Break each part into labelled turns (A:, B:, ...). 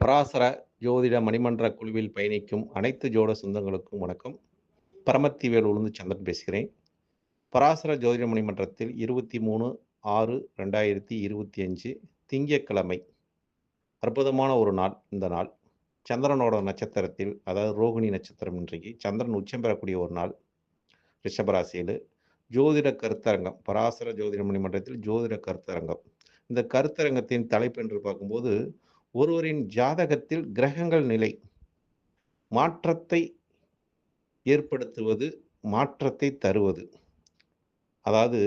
A: பராசர ஜோதிட மணிமன்ற குழுவில் பயணிக்கும் அனைத்து ஜோட சொந்தங்களுக்கும் வணக்கம். பரமத்திவேல் உளுந்து சந்திரன் பேசுகிறேன். பராசர ஜோதிட மணிமன்றத்தில் 23/6/2025 திங்கட்கிழமை அற்புதமான ஒரு நாள். இந்த நாள் சந்திரனோட நட்சத்திரத்தில், அதாவது ரோகிணி நட்சத்திரம். இன்றைக்கு சந்திரன் உச்சம் பெறக்கூடிய ஒரு நாள். ரிஷபராசியில் ஜோதிட கருத்தரங்கம், பராசர ஜோதிட மணிமன்றத்தில் ஜோதிட கருத்தரங்கம். இந்த கருத்தரங்கத்தின் தலைப்பு என்று பார்க்கும்போது, ஒருவரின் ஜாதகத்தில் கிரகங்கள் நிலை மாற்றத்தை ஏற்படுத்துவது, மாற்றத்தை தருவது. அதாவது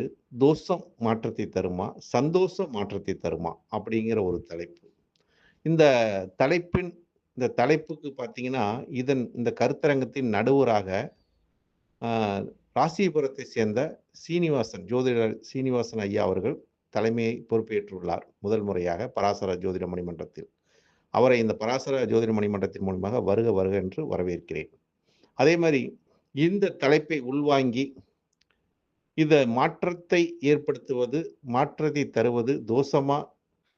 A: தோஷம் மாற்றத்தை தருமா, சந்தோஷம் மாற்றத்தை தருமா அப்படிங்கிற ஒரு தலைப்பு. இந்த தலைப்புக்கு பார்த்தீங்கன்னா, இந்த கருத்தரங்கத்தின் நடுவராக ராசிபுரத்தை சேர்ந்த ஜோதிடர் சீனிவாசன் ஐயா அவர்கள் தலைமையை பொறுப்பேற்றுள்ளார். முதல் முறையாக பராசர ஜோதிட மணிமன்றத்தில் அவரை இந்த பராசர ஜோதிட மணிமன்றத்தின் மூலமாக வருக வருக என்று வரவேற்கிறேன். அதே மாதிரி இந்த தலைப்பை உள்வாங்கி இதை மாற்றத்தை ஏற்படுத்துவது, மாற்றத்தை தருவது தோஷமா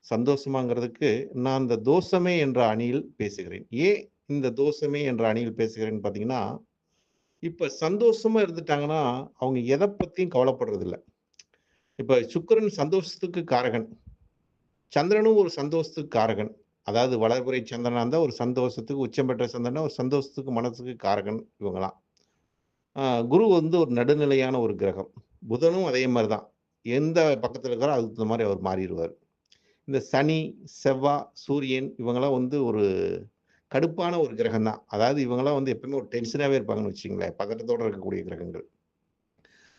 A: சந்தோஷமாங்கிறதுக்கு நான் இந்த தோஷமே என்ற அணியில் பேசுகிறேன். ஏன் இந்த தோஷமே என்ற அணியில் பேசுகிறேன்னு பார்த்தீங்கன்னா, இப்ப சந்தோஷமா இருந்துட்டாங்கன்னா அவங்க எதை பத்தியும் கவலைப்படுறது இல்லை. இப்ப சுக்கிரன் சந்தோஷத்துக்கு காரகன், சந்திரனும் ஒரு சந்தோஷத்துக்கு காரகன். அதாவது வளர்புரை சந்திரனா இருந்தால் ஒரு சந்தோஷத்துக்கு, உச்சம் பெற்ற சந்திரனா ஒரு சந்தோஷத்துக்கு, மனசுக்கு காரகன் இவங்களாம். குரு ஒரு நடுநிலையான ஒரு கிரகம். புதனும் அதே மாதிரி தான். எந்த பக்கத்தில் இருக்கிறோ அதுக்கு தகுந்த மாதிரி அவர் மாறிடுவார். இந்த சனி, செவ்வாய், சூரியன் இவங்கெல்லாம் ஒரு கடுப்பான ஒரு கிரகம் தான். அதாவது இவங்கெல்லாம் எப்பவுமே ஒரு டென்ஷனாகவே இருப்பாங்கன்னு வச்சுங்களேன், பதட்டத்தோடு இருக்கக்கூடிய கிரகங்கள்.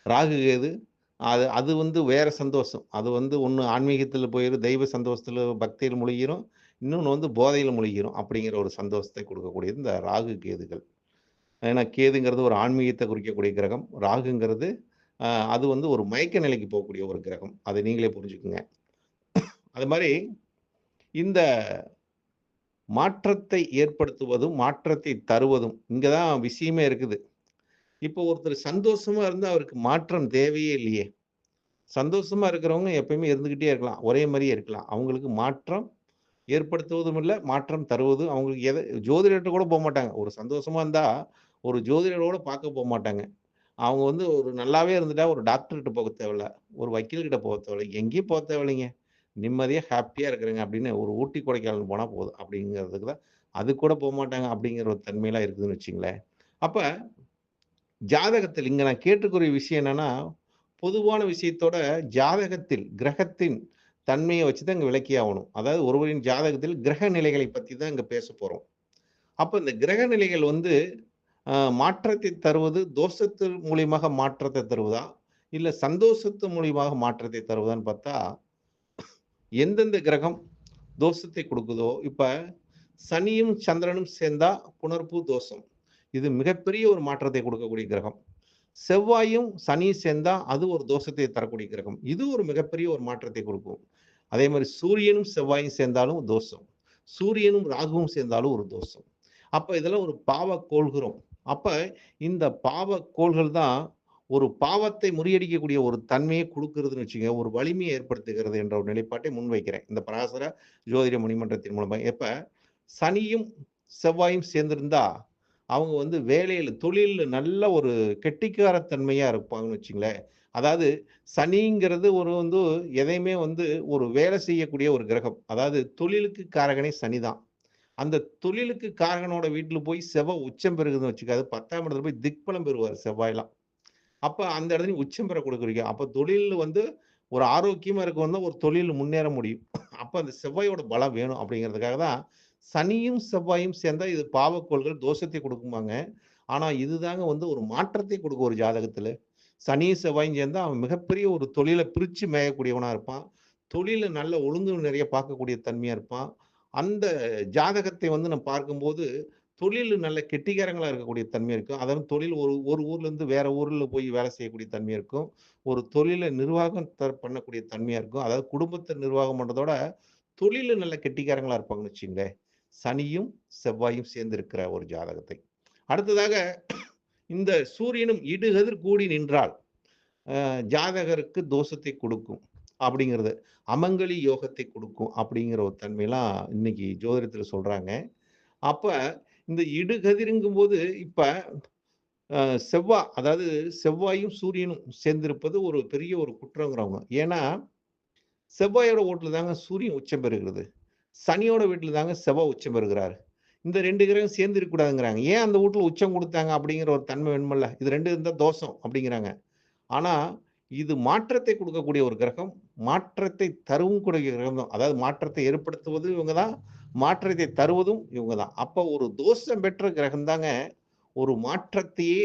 A: ராகு கேது அது வேற சந்தோஷம். அது ஒன்று ஆன்மீகத்தில் போயிடும், தெய்வ சந்தோஷத்தில் பக்தியில் முழுகிரும், இன்னொன்று போதையில் முழுகிரும். அப்படிங்கிற ஒரு சந்தோஷத்தை கொடுக்கக்கூடியது இந்த ராகு கேதுகள். ஏன்னா கேதுங்கிறது ஒரு ஆன்மீகத்தை குறிக்கக்கூடிய கிரகம். ராகுங்கிறது அது ஒரு மயக்க நிலைக்கு போகக்கூடிய ஒரு கிரகம். அதை நீங்களே புரிஞ்சுக்குங்க. அது மாதிரி இந்த மாற்றத்தை ஏற்படுத்துவதும் மாற்றத்தை தருவதும் இங்கே தான் விஷயமே இருக்குது. இப்போ ஒருத்தர் சந்தோஷமா இருந்தால் அவருக்கு மாற்றம் தேவையே இல்லையே. சந்தோஷமா இருக்கிறவங்க எப்பயுமே இருந்துக்கிட்டே இருக்கலாம், ஒரே மாதிரியே இருக்கலாம். அவங்களுக்கு மாற்றம் ஏற்படுத்துவதும் இல்லை, மாற்றம் தருவதும் அவங்களுக்கு ஜோதிடர்கிட்ட கூட போக மாட்டாங்க. ஒரு சந்தோஷமா இருந்தால் ஒரு ஜோதிடரோட பார்க்க போக மாட்டாங்க. அவங்க ஒரு நல்லாவே இருந்துட்டா ஒரு டாக்டர்கிட்ட போக தேவையில்ல, ஒரு வக்கீல்கிட்ட போக தேவையில்லை, எங்கேயும் போக தேவையில்லைங்க. நிம்மதியாக ஹாப்பியாக இருக்கிறேங்க அப்படின்னு ஒரு ஊட்டி கொடைக்கானல் போனால் போதும் அப்படிங்கிறதுக்கு தான். அது கூட போக மாட்டாங்க அப்படிங்கிற ஒரு தன்மையெல்லாம் இருக்குதுன்னு வச்சுங்களேன். அப்போ ஜாதகத்தில் இங்கே நான் கேட்டுக்கூடிய விஷயம் என்னன்னா, பொதுவான விஷயத்தோட ஜாதகத்தில் கிரகத்தின் தன்மையை வச்சு தான் இங்கே விளக்கி ஆகணும். அதாவது ஒருவரின் ஜாதகத்தில் கிரக நிலைகளை பற்றி தான் இங்கே பேச போகிறோம். அப்போ இந்த கிரக நிலைகள் மாற்றத்தை தருவது தோஷத்தின் மூலியமாக மாற்றத்தை தருவதா, இல்லை சந்தோஷத்து மூலியமாக மாற்றத்தை தருவதான்னு பார்த்தா, எந்தெந்த கிரகம் தோஷத்தை கொடுக்குதோ, இப்ப சனியும் சந்திரனும் சேர்ந்தா புணர்ப்பு தோஷம். இது மிகப்பெரிய ஒரு மாற்றத்தை கொடுக்கக்கூடிய கிரகம். செவ்வாயும் சனியும் சேர்ந்தா அது ஒரு தோஷத்தை தரக்கூடிய கிரகம். இது ஒரு மிகப்பெரிய ஒரு மாற்றத்தை கொடுக்கும். அதே மாதிரி சூரியனும் செவ்வாயும் சேர்ந்தாலும் தோஷம், சூரியனும் ராகுவும் சேர்ந்தாலும் ஒரு தோஷம். அப்ப இதெல்லாம் ஒரு பாவ கோள்கிறோம். அப்ப இந்த பாவ கோள்கள் தான் ஒரு பாவத்தை முறியடிக்கக்கூடிய ஒரு தன்மையை கொடுக்கிறதுன்னு வச்சுங்க, ஒரு வலிமையை ஏற்படுத்துகிறது என்ற ஒரு நிலைப்பாட்டை முன்வைக்கிறேன் இந்த பராசர ஜோதிட மணிமன்றத்தின் மூலமாக. எப்ப சனியும் செவ்வாயும் சேர்ந்திருந்தா அவங்க வேலையில் தொழிலில் நல்ல ஒரு கெட்டிக்காரத்தன்மையா இருப்பாங்கன்னு வச்சுங்களேன். அதாவது சனிங்கிறது எதையுமே ஒரு வேலை செய்யக்கூடிய ஒரு கிரகம். அதாவது தொழிலுக்கு காரகனே சனிதான். அந்த தொழிலுக்கு காரகனோட வீட்டில் போய் செவ்வாய் உச்சம் பெறுகுதுன்னு வச்சுக்காது, 10ஆம் இடத்துல போய் திக்பலம் பெறுவார் செவ்வாயெல்லாம். அப்ப அந்த இடத்துல உச்சம் பெற கொடுக்குறீங்க. அப்ப தொழில் ஒரு ஆரோக்கியமா இருக்கவங்க ஒரு தொழில் முன்னேற முடியும். அப்ப அந்த செவ்வாயோட பலம் வேணும் அப்படிங்கிறதுக்காக தான் சனியும் செவ்வாயும் சேர்ந்தா இது பாவக்கோள்கள் தோஷத்தை கொடுக்குமாங்க. ஆனா இதுதாங்க ஒரு மாற்றத்தை கொடுக்கும் ஒரு ஜாதகத்துல. சனியும் செவ்வாயும் சேர்ந்தா அவன் மிகப்பெரிய ஒரு தொழிலை பிரிச்சு மேயக்கூடியவனா இருப்பான். தொழில நல்ல ஒழுங்கு நிறைய பார்க்கக்கூடிய தன்மையா இருப்பான். அந்த ஜாதகத்தை நம்ம பார்க்கும்போது தொழில் நல்ல கெட்டிக்காரங்களா இருக்கக்கூடிய தன்மை இருக்கும். அதாவது தொழில் ஒரு ஒரு ஊர்ல இருந்து வேற ஊர்ல போய் வேலை செய்யக்கூடிய தன்மை இருக்கும். ஒரு தொழில நிர்வாகம் பண்ணக்கூடிய தன்மையா இருக்கும். அதாவது குடும்பத்தை நிர்வாகம் பண்றதோட தொழில நல்ல கெட்டிக்காரங்களா இருப்பாங்கன்னு வச்சுங்களேன். சனியும் செவ்வாயும் சேர்ந்து இருக்கிற ஒரு ஜாதகத்தை. அடுத்ததாக இந்த சூரியனும் இடுகதிர் கூடி நின்றால் ஜாதகருக்கு தோஷத்தை கொடுக்கும். அப்படிங்கிறது. அமங்கலி யோகத்தை குடுக்கும் அப்படிங்கிற ஒரு தன்மைலாம் இன்னைக்கு ஜோதிடத்துல சொல்றாங்க. அப்ப இந்த இடுகதிருங்கும்போது இப்ப அ அதாவது செவ்வாயும், சூரியனும் சேர்ந்திருப்பது ஒரு பெரிய ஒரு குற்றங்கிறவங்க. ஏன்னா, செவ்வாயோட வீட்ல தாங்க சூரியன் உச்சம் பெறுகிறது. சனியோட வீட்ல தாங்க செவ்வாய் உச்சம் பெறுகிறாரு. இந்த 2 கிரகம் சேர்ந்து இருக்கக்கூடாதுங்கிறாங்க. ஏன் அந்த வீட்ல உச்சம் குடுத்தாங்க அப்படிங்கிற ஒரு தன்மை வேணுமல்ல. இது 2 இருந்தா தோஷம் அப்படிங்கிறாங்க. ஆனா, இது மாற்றத்தை குடுக்கக்கூடிய ஒரு கிரகம். மாற்றத்தை தரவும் கூடிய கிரகம் தான். அதாவது மாற்றத்தை ஏற்படுத்துவது இவங்க தான். மாற்றத்தை தருவதும் இவங்க தான். அப்ப ஒரு தோஷம் பெற்ற கிரகம் தாங்க ஒரு மாற்றத்தையே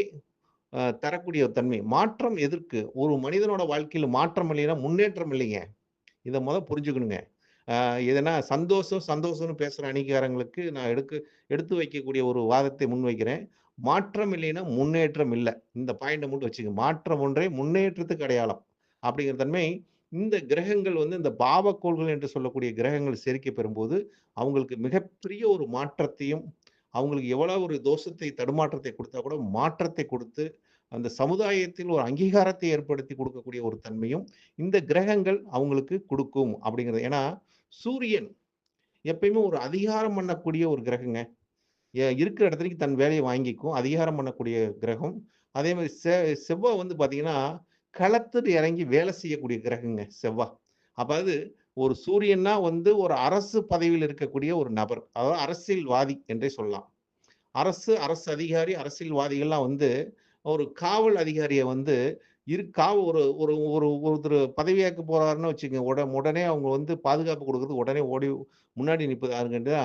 A: தரக்கூடிய ஒரு தன்மை. மாற்றம் எதற்கு? ஒரு மனிதனோட வாழ்க்கையில மாற்றம் இல்லைன்னா முன்னேற்றம் இல்லைங்க. இத புரிஞ்சுக்கணுங்க. எதனா சந்தோஷம், சந்தோஷம்னு பேசுற அணிகாரங்களுக்கு நான் எடுத்து வைக்கக்கூடிய ஒரு வாதத்தை முன்வைக்கிறேன். மாற்றம் இல்லைன்னா முன்னேற்றம் இல்ல. இந்த பாயிண்ட்ட மட்டும் வச்சுக்கங்க. மாற்றம் ஒன்றே முன்னேற்றத்துக்கு அடையாளம். அப்படிங்கிற தன்மை இந்த கிரகங்கள் இந்த பாவக்கோள்கள் என்று சொல்லக்கூடிய கிரகங்கள் சேர்க்கை பெறும்போது, அவங்களுக்கு மிகப்பெரிய ஒரு மாற்றத்தையும், அவங்களுக்கு எவ்வளவு ஒரு தோஷத்தை, தடுமாற்றத்தை குடுத்தா கூட மாற்றத்தை குடுத்து, அந்த சமுதாயத்தில் ஒரு அங்கீகாரத்தை ஏற்படுத்தி குடுக்கக்கூடிய ஒரு தன்மையும், இந்த கிரகங்கள் அவங்களுக்கு குடுக்கும் அப்படிங்கிறது. ஏன்னா, சூரியன் எப்பயுமே ஒரு அதிகாரம் பண்ணக்கூடிய ஒரு கிரகங்க. இருக்கிற இடத்துலயும் தன் வேலைய வாங்கிக்கும். அதிகாரம் பண்ணக்கூடிய கிரகம். அதே மாரி செவ்வா பார்த்தீங்கன்னா, களத்துல இறங்கி வேலை செய்யக்கூடிய கிரகங்க செவ்வா. அதாவது ஒரு சூரியன்னா ஒரு அரசு பதவியில் இருக்கக்கூடிய ஒரு நபர். அதாவது அரசியல்வாதி என்றே சொல்லலாம். அரசு அதிகாரி, அரசியல்வாதிகள்லாம் ஒரு காவல் அதிகாரிய வந்து இரு காவ ஒரு ஒரு ஒரு ஒருத்தர் பதவியேற்க போறாருன்னு வச்சுக்கங்க. உடனே அவங்க பாதுகாப்பு குடுக்குறதுக்கு உடனே ஓடி முன்னாடி நிப்பது யாருன்னு கேட்டா,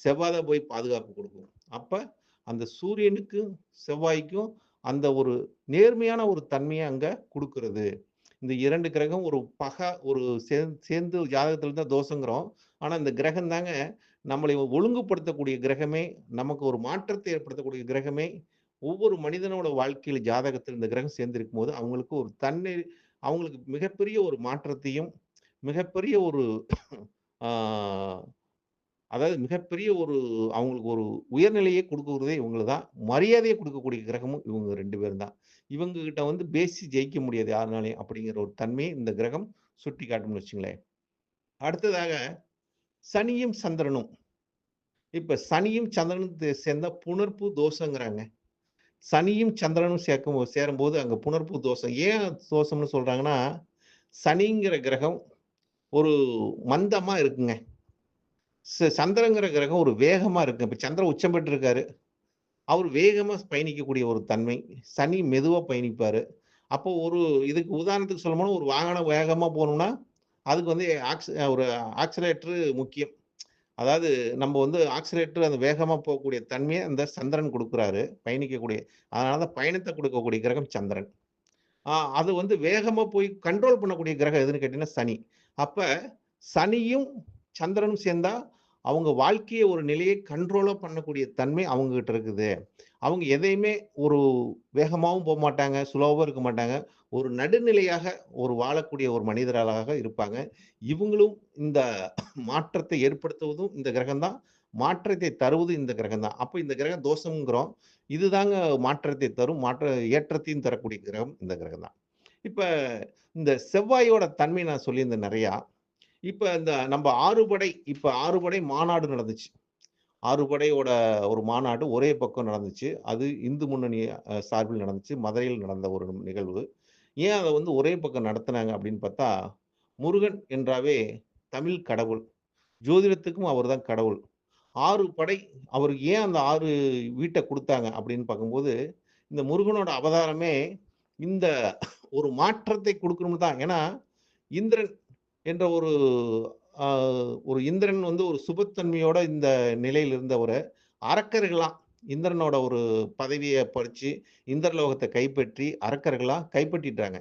A: செவ்வாய் தான் போய் பாதுகாப்பு குடுக்கும். அப்ப அந்த சூரியனுக்கும், செவ்வாய்க்கும் அந்த ஒரு நேர்மையான ஒரு தன்மைய அங்க குடுக்குறது. இந்த 2 கிரகம் ஒரு ஒரு சேர்ந்து ஜாதகத்துல தான் தோஷங்கிறோம். ஆனா இந்த கிரகம் தாங்க நம்மளை ஒழுங்குபடுத்தக்கூடிய கிரகமே, நமக்கு ஒரு மாற்றத்தை ஏற்படுத்தக்கூடிய கிரகமே, ஒவ்வொரு மனிதனோட வாழ்க்கையில ஜாதகத்தில் இந்த கிரகம் சேர்ந்திருக்கும்போது, அவங்களுக்கு ஒரு அவங்களுக்கு மிகப்பெரிய ஒரு மாற்றத்தையும், மிகப்பெரிய ஒரு ஆ அதாவது மிகப்பெரிய ஒரு அவங்களுக்கு ஒரு உயர்நிலையை குடுக்குறதே இவங்க தான். மரியாதைய குடுக்கக்கூடிய கிரகமும் இவங்க 2 பேரும் தான். இவங்க கிட்ட பேசி ஜெயிக்க முடியாது யாருனாலயும் அப்படிங்கிற ஒரு தன்மையை இந்த கிரகம் சுட்டிக்காட்டும்னு வச்சுங்களேன். அடுத்ததாக சனியும், சந்திரனும். இப்ப சனியும் சந்திரனும் சேர்ந்தா புணர்ப்பு தோஷங்கிறாங்க. சனியும் சந்திரனும் சேரும்போது அங்க புணர்ப்பு தோஷம். ஏன் தோஷம்னு சொல்றாங்கன்னா, சனிங்கிற கிரகம் ஒரு மந்தமா இருக்குங்க. சந்திரங்கிற கிரகம் ஒரு வேகமா இருக்கு. இப்ப சந்திரன் உச்சம் பெற்றிருக்காரு. அவரு வேகமா பயணிக்கக்கூடிய ஒரு தன்மை. சனி மெதுவா பயணிப்பாரு. அப்போ இதுக்கு உதாரணத்துக்கு சொல்லப்போனா, ஒரு வாகனம் வேகமா போணும்னா, அதுக்கு ஒரு ஆக்ஸிலேட்டர் முக்கியம். அதாவது நம்ம ஆக்ஸிலேட்டர் அந்த வேகமா போகக்கூடிய தன்மைய அந்த சந்திரன் குடுக்குறாரு. பயணிக்கக்கூடிய அதனால தான் பயணத்த குடுக்கக்கூடிய கிரகம் சந்திரன். அது வேகமா போய் கண்ட்ரோல் பண்ணக்கூடிய கிரகம் எதுன்னு கேட்டீங்கன்னா சனி. அப்ப சனியும், சந்திரனும் சேர்ந்தா, அவங்க வாழ்க்கைய ஒரு நிலையை கண்ட்ரோலா பண்ணக்கூடிய தன்மை அவங்ககிட்ட இருக்குது. அவங்க எதையுமே ஒரு வேகமாவும் போமாட்டாங்க, ஸ்லோவா இருக்க மாட்டாங்க. ஒரு நடுநிலையாக வாழக்கூடிய ஒரு மனிதர்களாக இருப்பாங்க. இவங்களும் இந்த மாற்றத்தை ஏற்படுத்துவதும் இந்த கிரகம் தான். மாற்றத்தை தருவதும் இந்த கிரகம் தான். அப்ப இந்த கிரகம் தோஷம்ங்கிறோம். இதுதாங்க மாற்றத்தை தரும். ஏற்றத்தையும் தரக்கூடிய கிரகம் இந்த கிரகம் தான். இப்ப இந்த செவ்வாயோட தன்மை நான் சொல்லியிருந்தேன் நெறையா. இப்ப இந்த நம்ம 6 படை மாநாடு நடந்துச்சு. 6 படையோட ஒரு மாநாடு ஒரே பக்கம் நடந்துச்சு. அது இந்து முன்னணி சார்பில் நடந்துச்சு. மதுரையில் நடந்த ஒரு நிகழ்வு. ஏன் அத ஒரே பக்கம் நடத்துனாங்க அப்படின்னு பார்த்தா, முருகன் என்றாவே தமிழ் கடவுள். ஜோதிடத்துக்கும் அவர் தான் கடவுள். 6 படை அவருக்கு ஏன் அந்த 6 வீட்ட குடுத்தாங்க அப்படின்னு பார்க்கும்போது, இந்த முருகனோட அவதாரமே இந்த ஒரு மாற்றத்தை குடுக்கணும்னு தான். ஏன்னா, இந்திரன் என்ற அ ஒரு இந்திரன் ஒரு சுபத்தன்மையோட இந்த நிலையில இருந்தவர, அரக்கர்களாம் இந்திரனோட ஒரு பதவிய பறிச்சு, இந்திரலோகத்த கைப்பற்றி, அரக்கர்களாம் கைப்பற்றிட்டாங்க.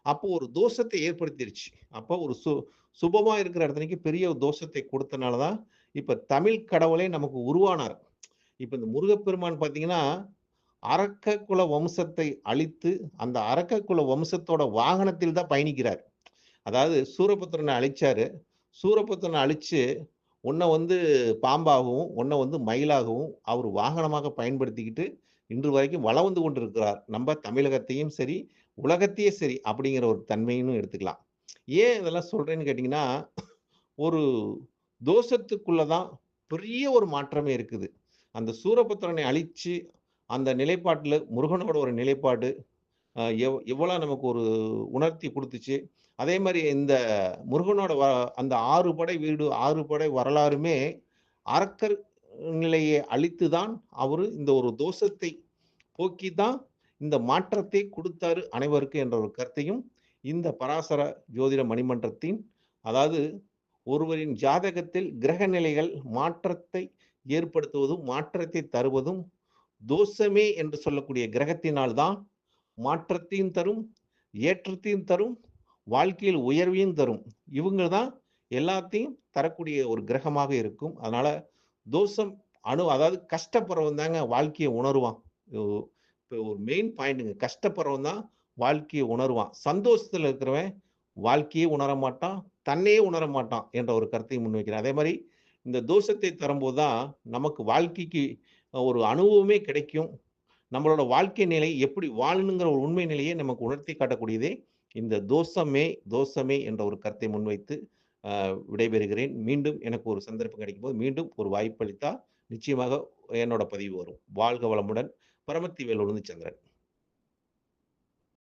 A: அப்போ ஒரு தோஷத்தை ஏற்படுத்திருச்சு. அப்போ ஒரு சுபமா இருக்கிற இடத்துலயும் பெரிய ஒரு தோஷத்தை குடுத்தனால தான், இப்ப தமிழ் கடவுளே நமக்கு உருவானார். இப்ப இந்த முருகப்பெருமான் பார்த்தீங்கன்னா, அரக்க குல வம்சத்தை அழித்து, அந்த அரக்க குல வம்சத்தோட வாகனத்தில் தான் பயணிக்கிறார். அதாவது சூரபத்மன அழிச்சாரு. சூரபத்மன அழிச்சு, உன்ன பாம்பாகவும், உன்ன மயிலாகவும் அவர் வாகனமாக பயன்படுத்திக்கிட்டு, இன்று வரைக்கும் வலம் வந்து கொண்டிருக்கிறார். நம்ம தமிழகத்தையும் சரி, உலகத்தையே சரி அப்படிங்கிற ஒரு தன்மைன்னு எடுத்துக்கலாம். ஏன் இதெல்லாம் சொல்றேன்னு கேட்டீங்கன்னா, ஒரு தோஷத்துக்குள்ள தான் பெரிய ஒரு மாற்றமே இருக்குது. அந்த சூரபத்மனை அழிச்சு, அந்த நிலைப்பாட்டுல முருகனோட ஒரு நிலைப்பாடு எவ்வளோ நமக்கு ஒரு உணர்த்தி குடுத்துச்சு. அதே மாரி இந்த முருகனோட அந்த 6 படை வீடு, 6 படை வரலாறுமே அரக்கர் நிலையை அழித்து தான் அவரு இந்த ஒரு தோஷத்தை போக்கி தான் இந்த மாற்றத்தை குடுத்தாரு அனைவருக்கும் என்ற ஒரு கருத்தையும், இந்த பராசர ஜோதிட மணிமன்றத்தின் அதாவது ஒருவரின் ஜாதகத்தில் கிரக நிலைகள் மாற்றத்தை ஏற்படுத்துவதும், மாற்றத்தை தருவதும் தோஷமே என்று சொல்லக்கூடிய கிரகத்தினால் தான் மாற்றத்தையும் தரும், ஏற்றத்தையும் தரும், வாழ்க்கையில் உயர்வையும் தரும். இவங்க தான் எல்லாத்தையும் தரக்கூடிய ஒரு கிரகமாக இருக்கும். அதனால தோஷம் அதாவது கஷ்டப்படுறவன் தாங்க வாழ்க்கைய உணருவான். ஒ இப்ப ஒரு மெயின் பாயிண்ட்ங்க. கஷ்டப்படுறவன் தான் வாழ்க்கைய உணருவான். சந்தோஷத்துல இருக்கிறவன் வாழ்க்கையே உணர மாட்டான். தன்னையே உணர மாட்டான் என்ற ஒரு கருத்தை முன்வைக்கிறேன். அதே மாரி இந்த தோஷத்தை தரும்போது தான் நமக்கு வாழ்க்கைக்கு ஒரு அனுபவமே கிடைக்கும். நம்மளோட வாழ்க்கை நிலை எப்படி வாழணுங்கிற ஒரு உண்மை நிலையை நமக்கு உணர்த்தி காட்டக்கூடியதே இந்த தோஷமே தோஷமே என்ற ஒரு கருத்தை முன்வைத்து விடைபெறுகிறேன். மீண்டும் எனக்கு ஒரு சந்தர்ப்பம் கிடைக்கும்போது மீண்டும் ஒரு வாய்ப்பளித்தா நிச்சயமாக என்னோட பதிவு வரும். வாழ்க வளமுடன். பரமத்தி வேலூர்ந்து சந்திரன்.